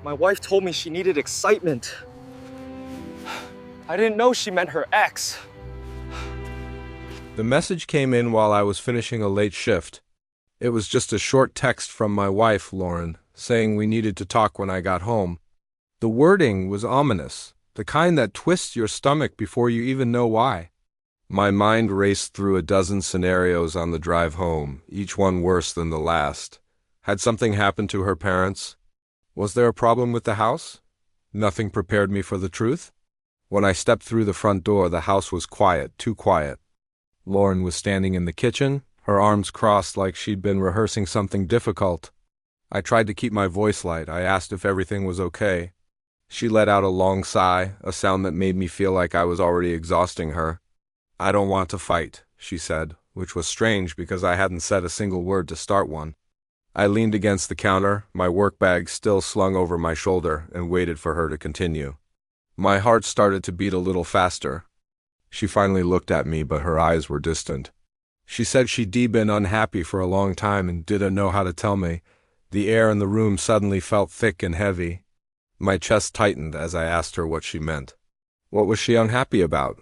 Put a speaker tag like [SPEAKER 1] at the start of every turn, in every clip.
[SPEAKER 1] My wife told me she needed excitement. I didn't know she meant her ex.
[SPEAKER 2] The message came in while I was finishing a late shift. It was just a short text from my wife, Lauren, saying we needed to talk when I got home. The wording was ominous, the kind that twists your stomach before you even know why. My mind raced through a dozen scenarios on the drive home, each one worse than the last. Had something happened to her parents? Was there a problem with the house? Nothing prepared me for the truth? When I stepped through the front door, the house was quiet, too quiet. Lauren was standing in the kitchen, her arms crossed like she'd been rehearsing something difficult. I tried to keep my voice light. I asked if everything was okay. She let out a long sigh, a sound that made me feel like I was already exhausting her. "I don't want to fight," she said, which was strange because I hadn't said a single word to start one. I leaned against the counter, my work bag still slung over my shoulder, and waited for her to continue. My heart started to beat a little faster. She finally looked at me, but her eyes were distant. She said she'd been unhappy for a long time and didn't know how to tell me. The air in the room suddenly felt thick and heavy. My chest tightened as I asked her what she meant. What was she unhappy about?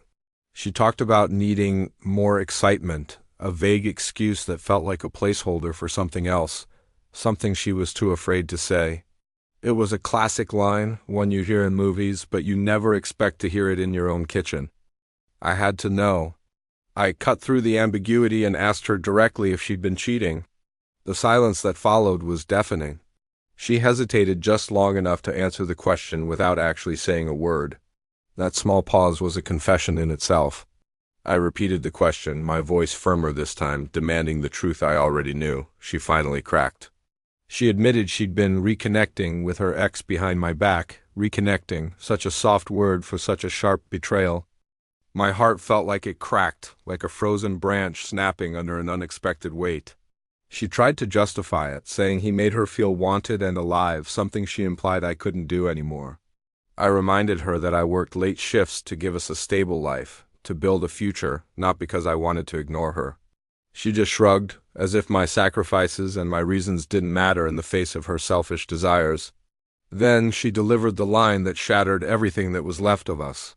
[SPEAKER 2] She talked about needing more excitement, a vague excuse that felt like a placeholder for something else, something she was too afraid to say. It was a classic line, one you hear in movies, but you never expect to hear it in your own kitchen. I had to know. I cut through the ambiguity and asked her directly if she'd been cheating. The silence that followed was deafening. She hesitated just long enough to answer the question without actually saying a word. That small pause was a confession in itself. I repeated the question, my voice firmer this time, demanding the truth I already knew. She finally cracked. She admitted she'd been reconnecting with her ex behind my back. Reconnecting, such a soft word for such a sharp betrayal. My heart felt like it cracked, like a frozen branch snapping under an unexpected weight. She tried to justify it, saying he made her feel wanted and alive, something she implied I couldn't do anymore. I reminded her that I worked late shifts to give us a stable life, to build a future, not because I wanted to ignore her. She just shrugged, as if my sacrifices and my reasons didn't matter in the face of her selfish desires. Then she delivered the line that shattered everything that was left of us.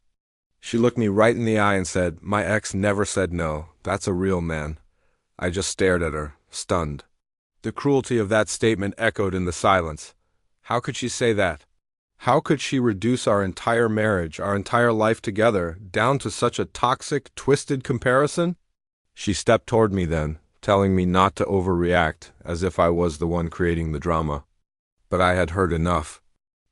[SPEAKER 2] She looked me right in the eye and said, "My ex never said no. That's a real man." I just stared at her, stunned. The cruelty of that statement echoed in the silence. How could she say that? How could she reduce our entire marriage, our entire life together, down to such a toxic, twisted comparison? She stepped toward me then, telling me not to overreact, as if I was the one creating the drama. But I had heard enough.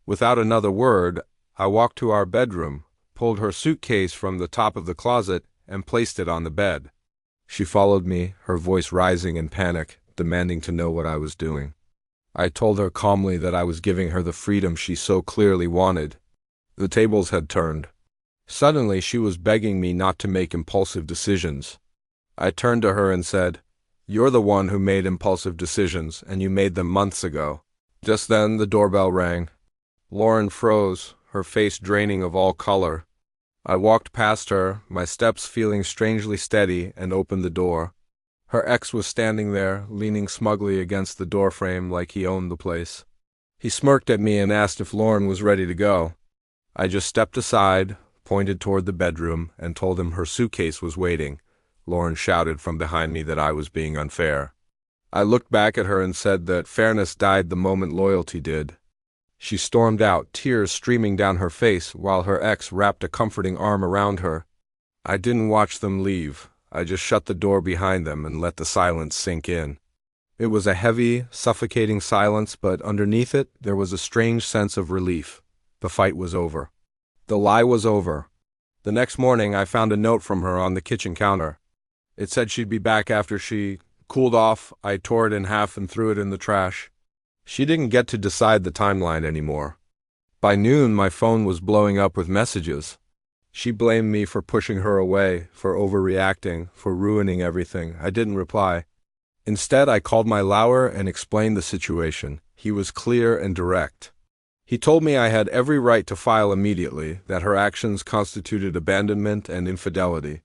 [SPEAKER 2] Without another word, I walked to our bedroom, pulled her suitcase from the top of the closet, and placed it on the bed. She followed me, her voice rising in panic, demanding to know what I was doing. I told her calmly that I was giving her the freedom she so clearly wanted. The tables had turned. Suddenly she was begging me not to make impulsive decisions. I turned to her and said, "You're the one who made impulsive decisions, and you made them months ago." Just then the doorbell rang. Lauren froze, her face draining of all color. I walked past her, my steps feeling strangely steady, and opened the door. Her ex was standing there, leaning smugly against the doorframe like he owned the place. He smirked at me and asked if Lauren was ready to go. I just stepped aside, pointed toward the bedroom, and told him her suitcase was waiting. Lauren shouted from behind me that I was being unfair. I looked back at her and said that fairness died the moment loyalty did. She stormed out, tears streaming down her face, while her ex wrapped a comforting arm around her. I didn't watch them leave. I just shut the door behind them and let the silence sink in. It was a heavy, suffocating silence, but underneath it, there was a strange sense of relief. The fight was over. The lie was over. The next morning, I found a note from her on the kitchen counter. It said she'd be back after she cooled off. I tore it in half and threw it in the trash. She didn't get to decide the timeline anymore. By noon, my phone was blowing up with messages. She blamed me for pushing her away, for overreacting, for ruining everything. I didn't reply. Instead, I called my Lauer and explained the situation. He was clear and direct. He told me I had every right to file immediately, that her actions constituted abandonment and infidelity.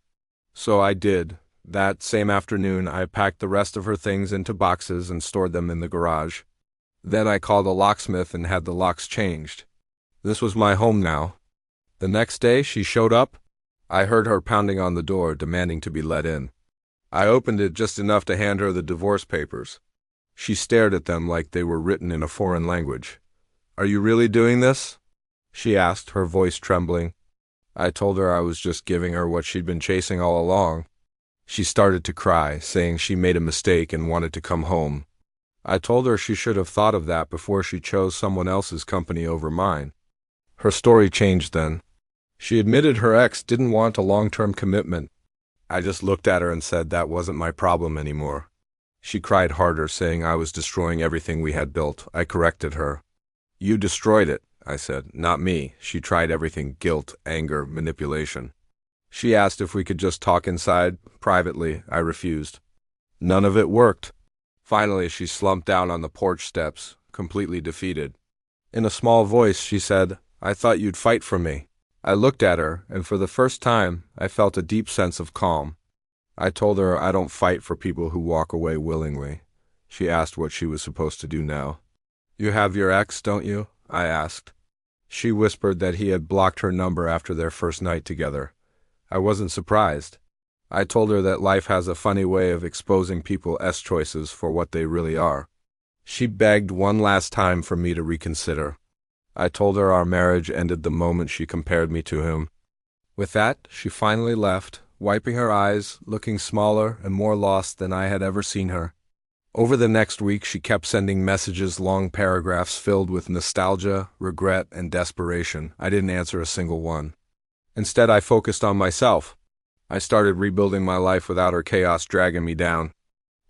[SPEAKER 2] So I did. That same afternoon, I packed the rest of her things into boxes and stored them in the garage. Then I called a locksmith and had the locks changed. This was my home now. The next day she showed up. I heard her pounding on the door, demanding to be let in. I opened it just enough to hand her the divorce papers. She stared at them like they were written in a foreign language. "Are you really doing this?" she asked, her voice trembling. I told her I was just giving her what she'd been chasing all along. She started to cry, saying she made a mistake and wanted to come home. I told her she should have thought of that before she chose someone else's company over mine. Her story changed then. She admitted her ex didn't want a long-term commitment. I just looked at her and said that wasn't my problem anymore. She cried harder, saying I was destroying everything we had built. I corrected her. "You destroyed it," I said, "not me." She tried everything: guilt, anger, manipulation. She asked if we could just talk inside, privately. I refused. None of it worked. Finally, she slumped down on the porch steps, completely defeated. In a small voice, she said, "I thought you'd fight for me." I looked at her, and for the first time, I felt a deep sense of calm. I told her I don't fight for people who walk away willingly. She asked what she was supposed to do now. "You have your ex, don't you?" I asked. She whispered that he had blocked her number after their first night together. I wasn't surprised. I told her that life has a funny way of exposing people's choices for what they really are. She begged one last time for me to reconsider. I told her our marriage ended the moment she compared me to him. With that, she finally left, wiping her eyes, looking smaller and more lost than I had ever seen her. Over the next week, she kept sending messages, long paragraphs filled with nostalgia, regret, and desperation. I didn't answer a single one. Instead, I focused on myself. I started rebuilding my life without her chaos dragging me down.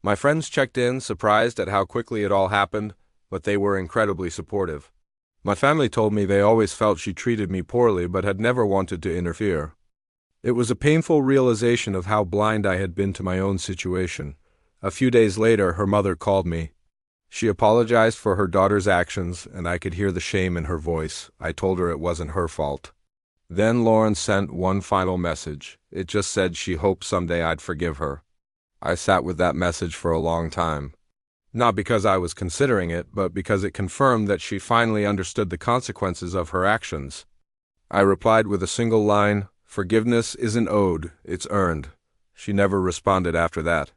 [SPEAKER 2] My friends checked in, surprised at how quickly it all happened, but they were incredibly supportive. My family told me they always felt she treated me poorly but had never wanted to interfere. It was a painful realization of how blind I had been to my own situation. A few days later, her mother called me. She apologized for her daughter's actions, and I could hear the shame in her voice. I told her it wasn't her fault. Then Lauren sent one final message. It just said she hoped someday I'd forgive her. I sat with that message for a long time. Not because I was considering it, but because it confirmed that she finally understood the consequences of her actions. I replied with a single line, "Forgiveness isn't owed, it's earned." She never responded after that.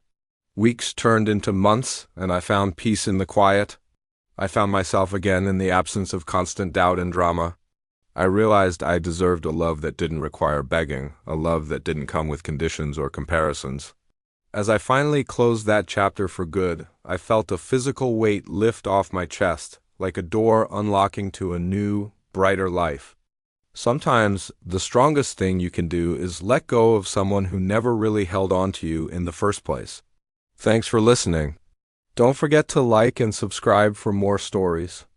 [SPEAKER 2] Weeks turned into months, and I found peace in the quiet. I found myself again in the absence of constant doubt and drama. I realized I deserved a love that didn't require begging, a love that didn't come with conditions or comparisons. As I finally closed that chapter for good, I felt a physical weight lift off my chest, like a door unlocking to a new, brighter life. Sometimes the strongest thing you can do is let go of someone who never really held on to you in the first place. Thanks for listening. Don't forget to like and subscribe for more stories.